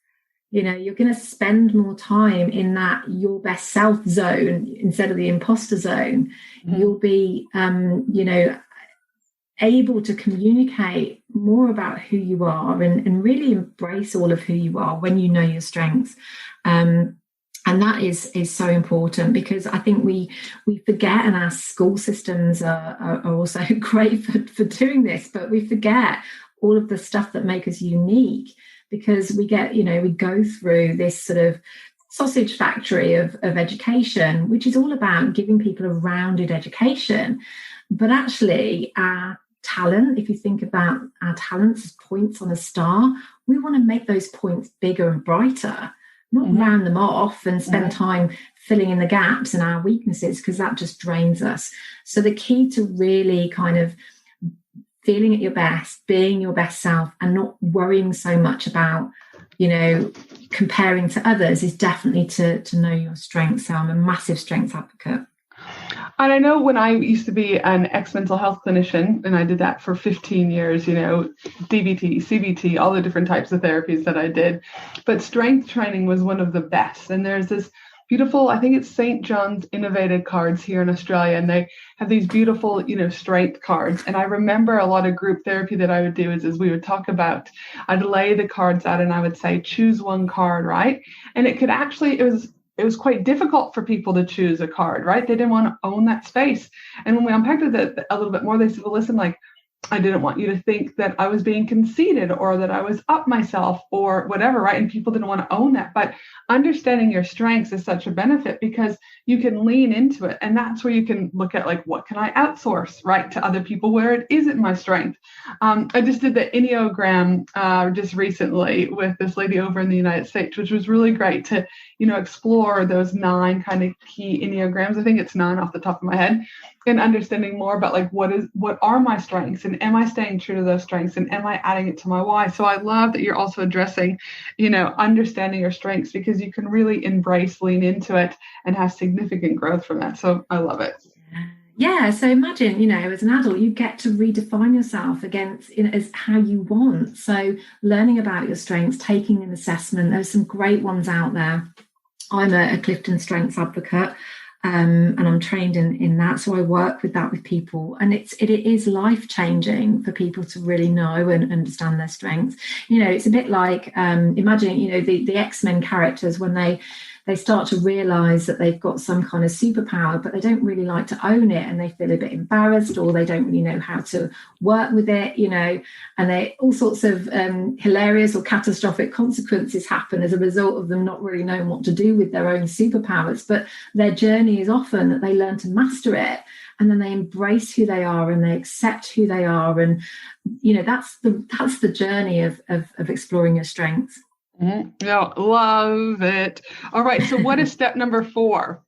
You're going to spend more time in that your best self zone instead of the imposter zone. You'll be, able to communicate more about who you are and really embrace all of who you are when you know your strengths. And that is so important, because I think we forget, and our school systems are also great for doing this, but we forget all of the stuff that make us unique, because we go through this sort of sausage factory of education, which is all about giving people a rounded education. But actually, our talent, if you think about our talents as points on a star, we want to make those points bigger and brighter, not round them off and spend time filling in the gaps and our weaknesses, because that just drains us. So the key to really kind of feeling at your best, being your best self, and not worrying so much about, comparing to others, is definitely to know your strengths. So I'm a massive strengths advocate. And I know when I used to be an ex-mental health clinician, and I did that for 15 years, DBT, CBT, all the different types of therapies that I did. But strength training was one of the best. And there's this beautiful, I think it's St. John's Innovated cards here in Australia, and they have these beautiful, strength cards. And I remember a lot of group therapy that I would do is we would talk about, I'd lay the cards out and I would say, choose one card, right? And it was quite difficult for people to choose a card, right? They didn't want to own that space. And when we unpacked it a little bit more, they said, well, listen, I didn't want you to think that I was being conceited or that I was up myself or whatever, right? And people didn't want to own that. But understanding your strengths is such a benefit, because you can lean into it. And that's where you can look at what can I outsource, right, to other people where it isn't my strength. I just did the Enneagram just recently with this lady over in the United States, which was really great to, explore those 9 kind of key Enneagrams. I think it's 9 off the top of my head. And understanding more about what are my strengths, and am I staying true to those strengths, and am I adding it to my why? So I love that you're also addressing, understanding your strengths, because you can really lean into it and have significant growth from that. So I love it. Yeah. So imagine, as an adult, you get to redefine yourself against, as how you want. So learning about your strengths, taking an assessment. There's some great ones out there. I'm a Clifton Strengths advocate. And I'm trained in that, so I work with people, and it is life-changing for people to really know and understand their strengths. It's a bit like imagine the X-Men characters, when they start to realize that they've got some kind of superpower, but they don't really like to own it, and they feel a bit embarrassed, or they don't really know how to work with it, and they all sorts of hilarious or catastrophic consequences happen as a result of them not really knowing what to do with their own superpowers. But their journey is often that they learn to master it, and then they embrace who they are and they accept who they are, and that's the journey of exploring your strengths. No, love it. All right. So what is step number 4?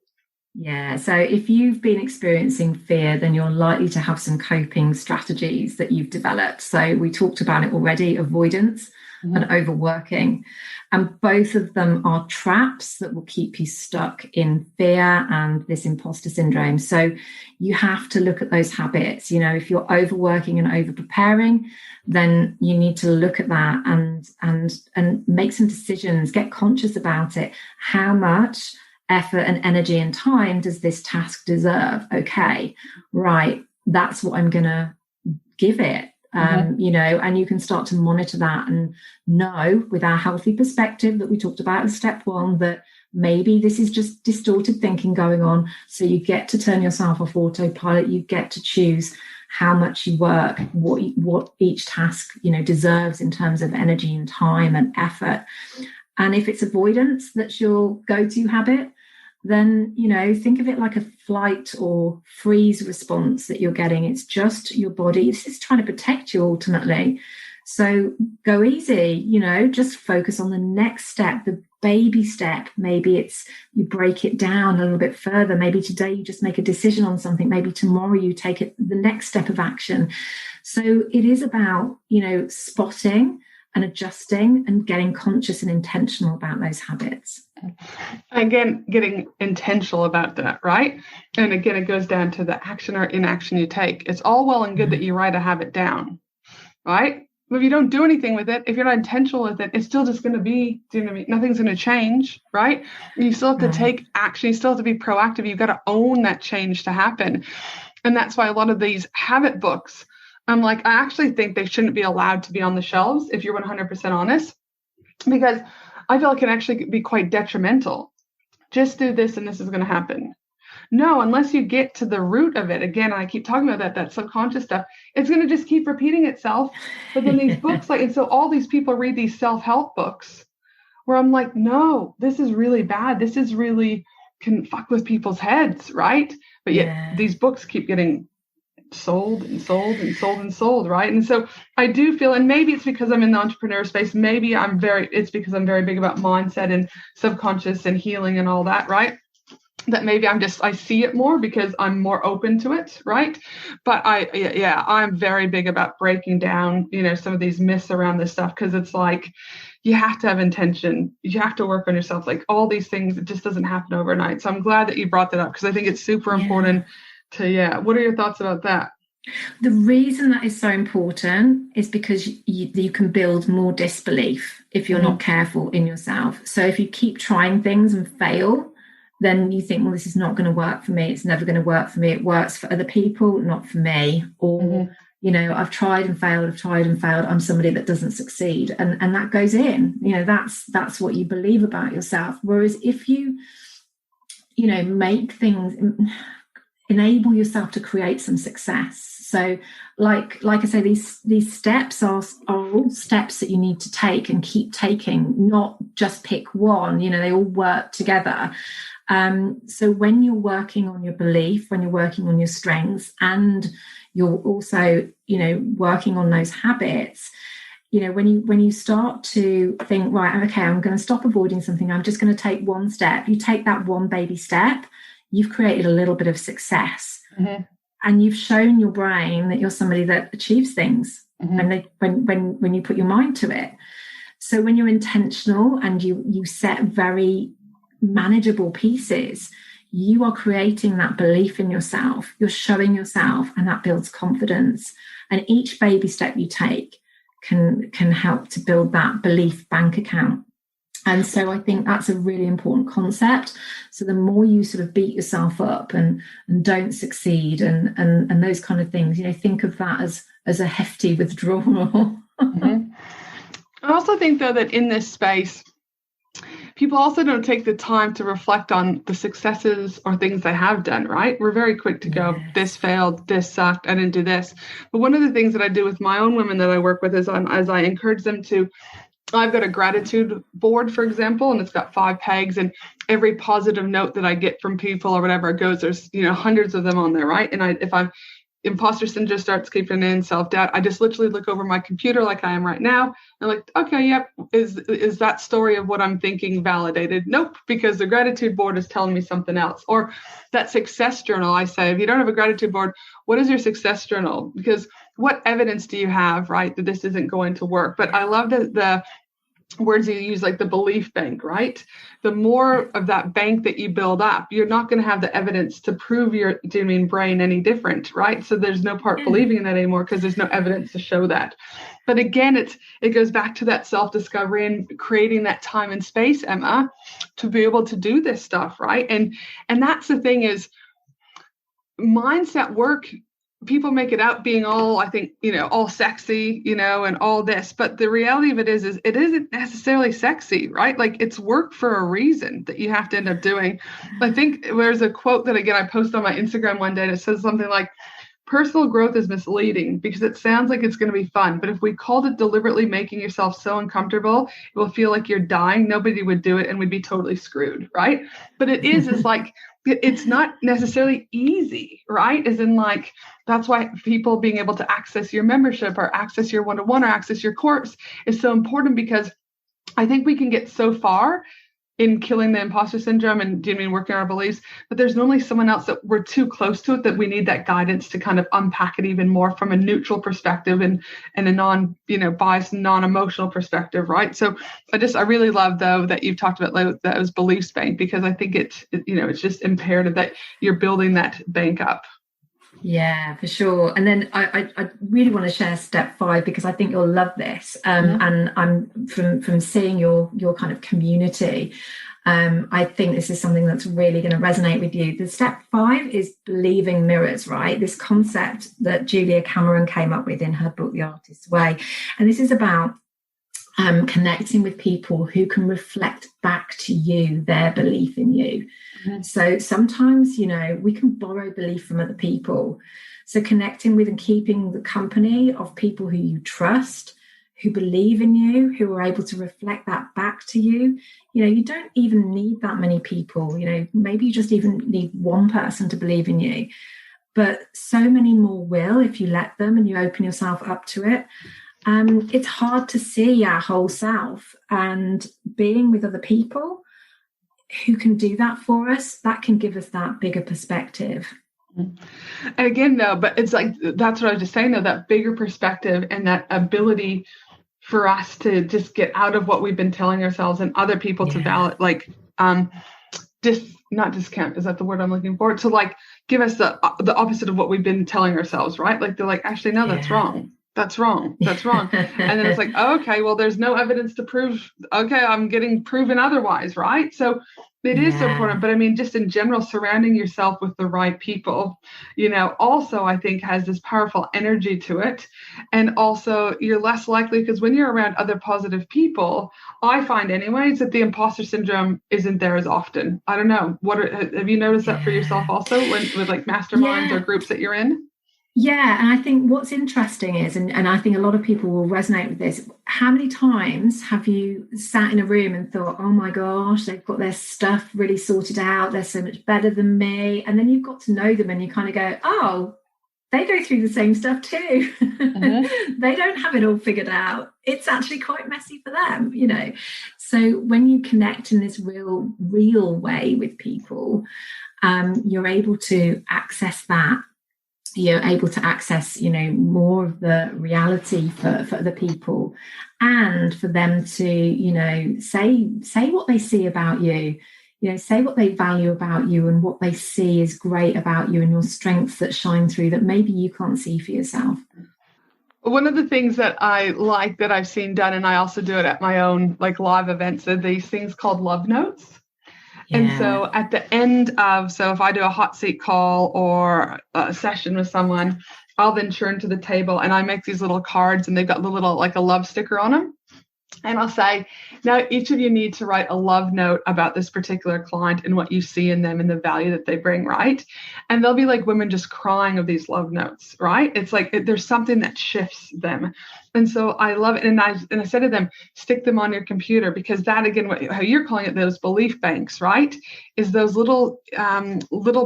Yeah. So if you've been experiencing fear, then you're likely to have some coping strategies that you've developed. So we talked about it already, avoidance and overworking. And both of them are traps that will keep you stuck in fear and this imposter syndrome. So you have to look at those habits. If you're overworking and over preparing, then you need to look at that and make some decisions, get conscious about it. How much effort and energy and time does this task deserve? Okay, right, that's what I'm going to give it. And you can start to monitor that and know with our healthy perspective that we talked about in step 1 that maybe this is just distorted thinking going on. So you get to turn yourself off autopilot. You get to choose how much you work, what each task deserves in terms of energy and time and effort. And if it's avoidance that's your go-to habit, then, think of it like a flight or freeze response that you're getting. It's just your body. This is trying to protect you ultimately. So go easy, just focus on the next step, the baby step. Maybe it's you break it down a little bit further. Maybe today you just make a decision on something. Maybe tomorrow you take it the next step of action. So it is about, spotting and adjusting and getting conscious and intentional about those habits. Again, getting intentional about that, right? And again, it goes down to the action or inaction you take. It's all well and good that you write a habit down, right? But if you don't do anything with it, if you're not intentional with it, it's still just going to be, nothing's going to change, right? You still have to take action. You still have to be proactive. You've got to own that change to happen. And that's why a lot of these habit books, I'm like, I actually think they shouldn't be allowed to be on the shelves if you're 100% honest, because I feel it can actually be quite detrimental. Just do this and this is going to happen. No, unless you get to the root of it. Again, I keep talking about that subconscious stuff. It's going to just keep repeating itself. But then these books, and so all these people read these self-help books where I'm like, no, this is really bad. This is really can fuck with people's heads, right? But yet these books keep getting sold and sold and sold and sold, right? And so I do feel, and maybe it's because I'm in the entrepreneur space, maybe it's because I'm very big about mindset and subconscious and healing and all that, right? That maybe I see it more because I'm more open to it, right? But I'm very big about breaking down, some of these myths around this stuff, because it's like, you have to have intention. You have to work on yourself. Like all these things, it just doesn't happen overnight. So I'm glad that you brought that up, because I think it's super important what are your thoughts about that? The reason that is so important is because you can build more disbelief if you're not careful in yourself. So if you keep trying things and fail, then you think, well, this is not going to work for me. It's never going to work for me. It works for other people, not for me. Or, I've tried and failed. I'm somebody that doesn't succeed. And that goes in, that's what you believe about yourself. Whereas if you, make things, enable yourself to create some success. So like I say, these steps are all steps that you need to take and keep taking, not just pick one, they all work together. So when you're working on your belief, when you're working on your strengths, and you're also, working on those habits, when you start to think, right, okay, I'm going to stop avoiding something. I'm just going to take one step. You take that one baby step, you've created a little bit of success, and you've shown your brain that you're somebody that achieves things, and when you put your mind to it. So when you're intentional and you set very manageable pieces, you are creating that belief in yourself. You're showing yourself, and that builds confidence. And each baby step you take can help to build that belief bank account. And so I think that's a really important concept. So the more you sort of beat yourself up and don't succeed and those kind of things, think of that as a hefty withdrawal. I also think, though, that in this space, people also don't take the time to reflect on the successes or things they have done, right? We're very quick to go, this failed, this sucked, I didn't do this. But one of the things that I do with my own women that I work with is as I encourage them to, I've got a gratitude board, for example, and it's got 5 pegs, and every positive note that I get from people or whatever it goes, there's, hundreds of them on there, right? And if I'm imposter syndrome starts creeping in, self-doubt, I just literally look over my computer like I am right now and like, okay, yep, is that story of what I'm thinking validated? Nope, because the gratitude board is telling me something else. Or that success journal, I say, if you don't have a gratitude board, what is your success journal? Because what evidence do you have, right, that this isn't going to work? But I love the words you use, like the belief bank, right? The more of that bank that you build up, you're not going to have the evidence to prove your brain any different, right? So there's no part believing in that anymore because there's no evidence to show that. But again, it goes back to that self-discovery and creating that time and space, Emma, to be able to do this stuff, right? And that's the thing is, mindset work, people make it out being all, I think, all sexy, and all this. But the reality of it is it isn't necessarily sexy, right? Like, it's work for a reason that you have to end up doing. I think there's a quote that, again, I posted on my Instagram one day that says something like, personal growth is misleading because it sounds like it's going to be fun. But if we called it deliberately making yourself so uncomfortable, it will feel like you're dying. Nobody would do it and we'd be totally screwed, right? But it's like, it's not necessarily easy, right? As in, like, that's why people being able to access your membership or access your one-to-one or access your course is so important, because I think we can get so far in killing the imposter syndrome and working on our beliefs, but there's normally someone else that we're too close to it, that we need that guidance to kind of unpack it even more from a neutral perspective and a non-biased, non-emotional perspective, right? So I really love, though, that you've talked about those beliefs bank, because I think it's just imperative that you're building that bank up. Yeah, for sure. And then I really want to share step 5, because I think you'll love this. And I'm from seeing your kind of community. I think this is something that's really going to resonate with you. The step 5 is believing mirrors, right? This concept that Julia Cameron came up with in her book, The Artist's Way. And this is about connecting with people who can reflect back to you their belief in you. Mm-hmm. So sometimes, we can borrow belief from other people. So connecting with and keeping the company of people who you trust, who believe in you, who are able to reflect that back to you. You don't even need that many people. Maybe you just even need one person to believe in you. But so many more will if you let them and you open yourself up to it. It's hard to see our whole self, and being with other people who can do that for us, that can give us that bigger perspective. And again, though, but it's like, that's what I was just saying, though, that bigger perspective and that ability for us to just get out of what we've been telling ourselves and other people to not discount, is that the word I'm looking for? To like give us the opposite of what we've been telling ourselves, right? Like, they're like, actually, no, that's wrong. That's wrong. That's wrong. And then it's like, oh, okay, well, there's no evidence to prove. Okay, I'm getting proven otherwise, right? So it is so important. But just in general, surrounding yourself with the right people, also I think has this powerful energy to it. And also you're less likely, because when you're around other positive people, I find anyways that the imposter syndrome isn't there as often. I don't know. Have you noticed that for yourself also with like masterminds or groups that you're in? Yeah, and I think what's interesting is, and I think a lot of people will resonate with this, how many times have you sat in a room and thought, oh my gosh, they've got their stuff really sorted out, they're so much better than me, and then you've got to know them and you kind of go, oh, they go through the same stuff too. They don't have it all figured out. It's actually quite messy for them, So when you connect in this real way with people, you're able to access that. You're able to access, more of the reality for other people, and for them to, say what they see about you, say what they value about you and what they see is great about you and your strengths that shine through that maybe you can't see for yourself. One of the things that I like that I've seen done, and I also do it at my own like live events, are these things called love notes. And so at the end of, if I do a hot seat call or a session with someone, I'll then turn to the table and I make these little cards, and they've got the little, like a love sticker on them. And I'll say, now each of you need to write a love note about this particular client and what you see in them and the value that they bring, right? And they'll be like women just crying of these love notes, right? It's like there's something that shifts them. And so I love it. And I said to them, stick them on your computer, because that, again, how you're calling it, those belief banks, right? Is those little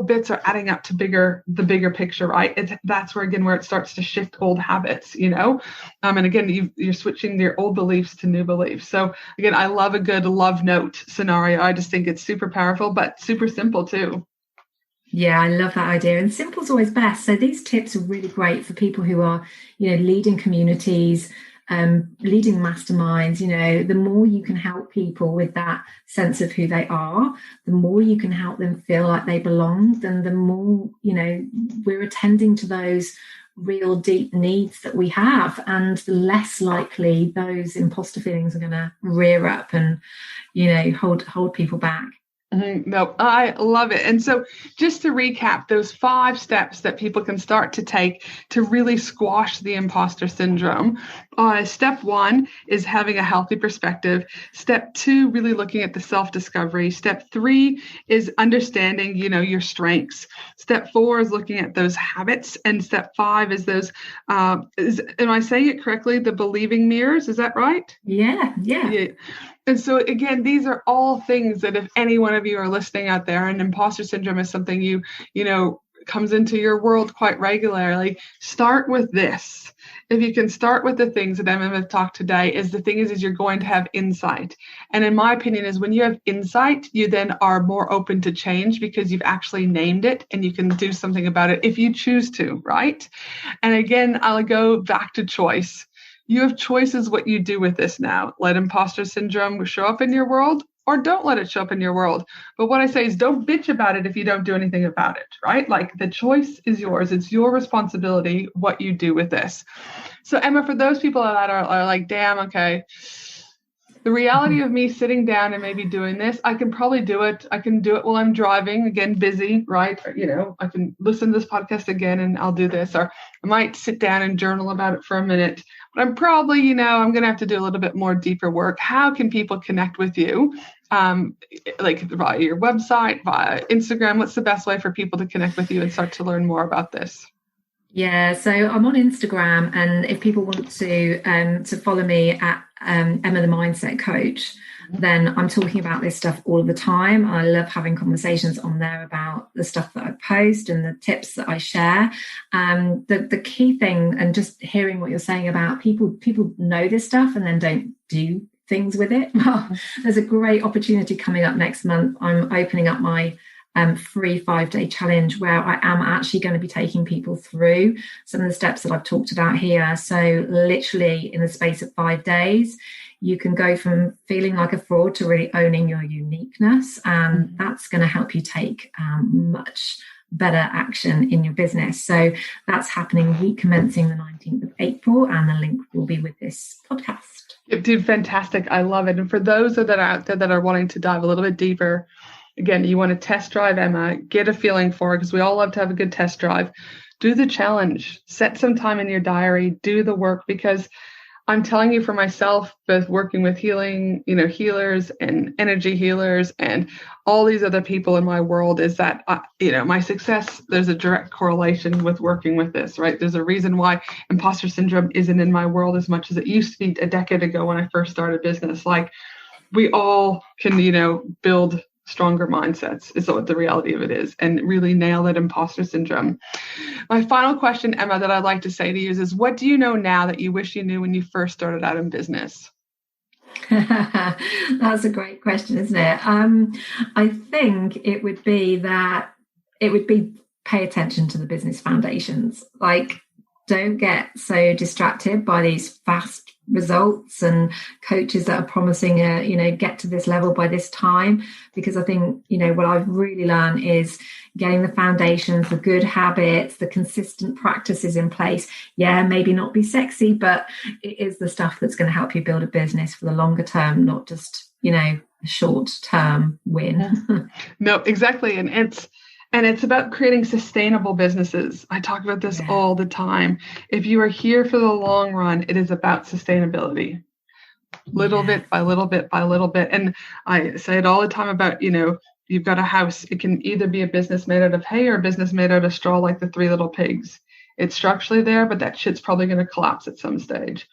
bits are adding up to the bigger picture, right? That's where, again, where it starts to shift old habits, and again, you're switching your old beliefs to new beliefs. So again, I love a good love note scenario. I just think it's super powerful, but super simple too. Yeah, I love that idea. And simple's always best. So these tips are really great for people who are, leading communities, leading masterminds. The more you can help people with that sense of who they are, the more you can help them feel like they belong, then the more, we're attending to those real deep needs that we have, and the less likely those imposter feelings are going to rear up and, hold people back. No, I love it. And so just to recap, those 5 steps that people can start to take to really squash the imposter syndrome. Step 1 is having a healthy perspective. Step 2, really looking at the self-discovery. Step 3 is understanding, your strengths. Step 4 is looking at those habits. And step 5 is those, am I saying it correctly? The believing mirrors, is that right? Yeah. And so, again, these are all things that if any one of you are listening out there, and imposter syndrome is something you comes into your world quite regularly, start with this. If you can start with the things that Emma have talked today, is you're going to have insight. And in my opinion, is when you have insight, you then are more open to change, because you've actually named it and you can do something about it if you choose to, right? And again, I'll go back to choice. You have choices what you do with this now. Let imposter syndrome show up in your world, or don't let it show up in your world. But what I say is, don't bitch about it if you don't do anything about it, right? Like, the choice is yours. It's your responsibility what you do with this. So Emma, for those people that are like, damn, okay, the reality of me sitting down and maybe doing this, I can probably do it. I can do it while I'm driving, again, busy, right? I can listen to this podcast again and I'll do this, or I might sit down and journal about it for a minute. But I'm probably, I'm going to have to do a little bit more deeper work. How can people connect with you? Like via your website, via Instagram? What's the best way for people to connect with you and start to learn more about this? Yeah, so I'm on Instagram, and if people want to follow me at Emma the Mindset Coach, then I'm talking about this stuff all the time. I love having conversations on there about the stuff that I post and the tips that I share. The key thing, and just hearing what you're saying about people know this stuff and then don't do things with it. Well, there's a great opportunity coming up next month. I'm opening up my free 5-day challenge, where I am actually going to be taking people through some of the steps that I've talked about here. So literally in the space of 5 days, you can go from feeling like a fraud to really owning your uniqueness. And that's going to help you take much better action in your business. So that's happening week commencing the 19th of April, and the link will be with this podcast. Dude, fantastic. I love it. And for those that are out there that are wanting to dive a little bit deeper, again, you want to test drive Emma, get a feeling for it, because we all love to have a good test drive. Do the challenge, set some time in your diary, do the work, because I'm telling you, for myself, both working with healers and energy healers and all these other people in my world, is that, my success, there's a direct correlation with working with this, right? There's a reason why imposter syndrome isn't in my world as much as it used to be a decade ago when I first started business. Like, we all can, build stronger mindsets is what the reality of it is, and really nail that imposter syndrome. My final question, Emma, that I'd like to say to you is what do you know now that you wish you knew when you first started out in business? That's a great question, isn't it? I think it would be pay attention to the business foundations. Like, don't get so distracted by these fast results and coaches that are promising get to this level by this time, because I think what I've really learned is getting the foundations, the good habits, the consistent practices in place. Yeah, maybe not be sexy, but it is the stuff that's going to help you build a business for the longer term, not just a short term win. No, exactly. And it's about creating sustainable businesses. I talk about this all the time. If you are here for the long run, it is about sustainability. Little bit by little bit by little bit. And I say it all the time about, you've got a house. It can either be a business made out of hay or a business made out of straw, like the 3 Little Pigs. It's structurally there, but that shit's probably going to collapse at some stage.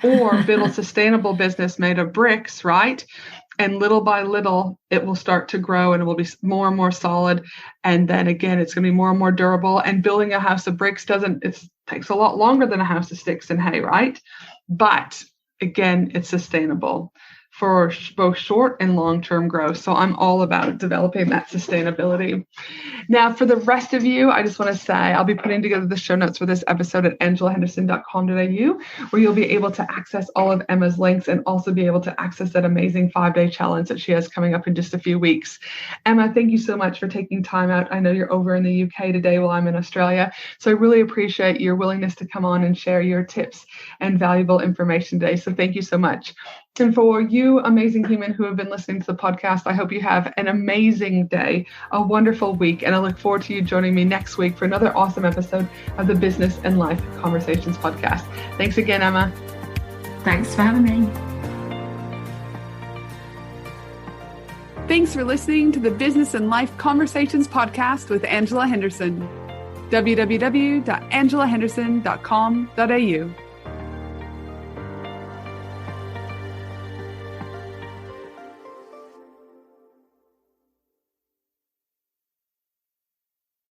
or build a sustainable business made of bricks, right? And little by little, it will start to grow and it will be more and more solid. And then again, it's going to be more and more durable. And building a house of bricks takes a lot longer than a house of sticks and hay, right? But again, it's sustainable for both short and long-term growth. So I'm all about developing that sustainability. Now, for the rest of you, I just want to say I'll be putting together the show notes for this episode at angelahenderson.com.au, where you'll be able to access all of Emma's links and also be able to access that amazing 5-day challenge that she has coming up in just a few weeks. Emma, thank you so much for taking time out. I know you're over in the UK today while I'm in Australia, so I really appreciate your willingness to come on and share your tips and valuable information today. So thank you so much. And for you, amazing human who have been listening to the podcast, I hope you have an amazing day, a wonderful week, and I look forward to you joining me next week for another awesome episode of the Business and Life Conversations podcast. Thanks again, Emma. Thanks for having me. Thanks for listening to the Business and Life Conversations podcast with Angela Henderson. www.angelahenderson.com.au